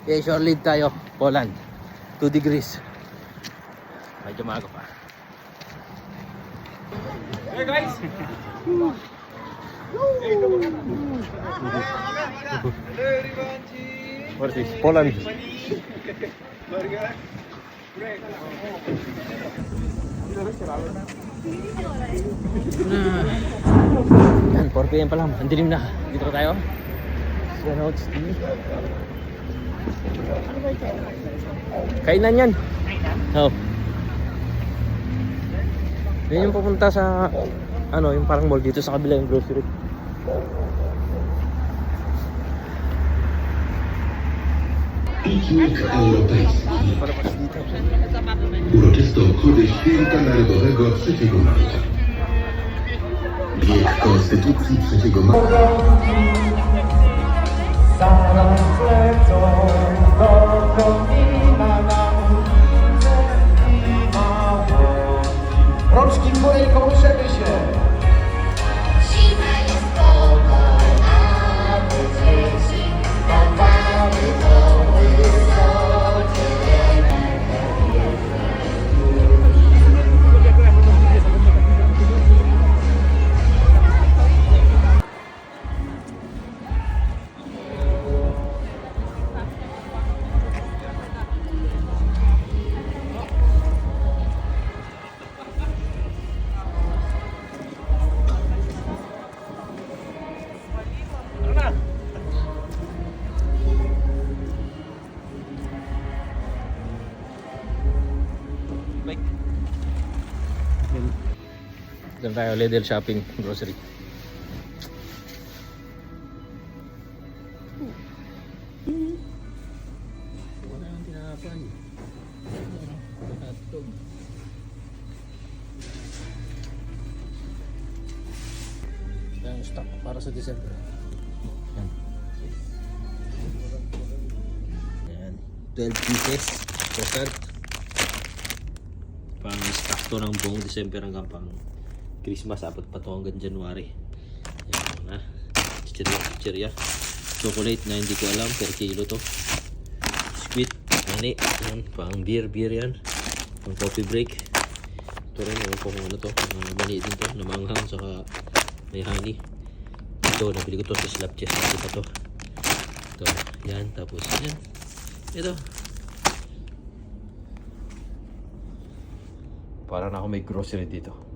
Okay, shore lead tayo. Poland. 2 degrees. Medyo maaga pa. Hey guys! Hello everyone! What is this? Poland. Yan, 4 PM pa lang. Ang dilim na. Dito pa tayo. Cenotes Tea. Kainan yan. Oo. Yan yung pupunta sa ano, yung parang mall dito sa kabila yung grocery. Piknik europejski. Palabas dito. Uroczyste obchody Święta Narodowego 3 marca. Bieg Konstytucji 3 marca. Rączki w górę i komuszemy się. Zima jest spokojna, my dzieci chowamy po wysocie. Diyan tayo, Lidl shopping, grocery. Wala nang tinapay. Hotdog. Ito yung stock para sa December. Yan. Yan. 12 pieces per cart. Pang stock to ng buong December hanggang pang Christmas, apat pa to hanggang January. Yan na. Chicheria. Chocolate na hindi ko alam per kilo to. Sweet, mani. Yan, pang beer yan. Pang coffee break. Ito rin, ewan ko kung ano to. Mani din to, namanghang saka may honey. Ito, nabili ko to sa Slap Chest. Ito pa to. Ito, yan. Tapos yan. Ito. Para na ako may grocery dito.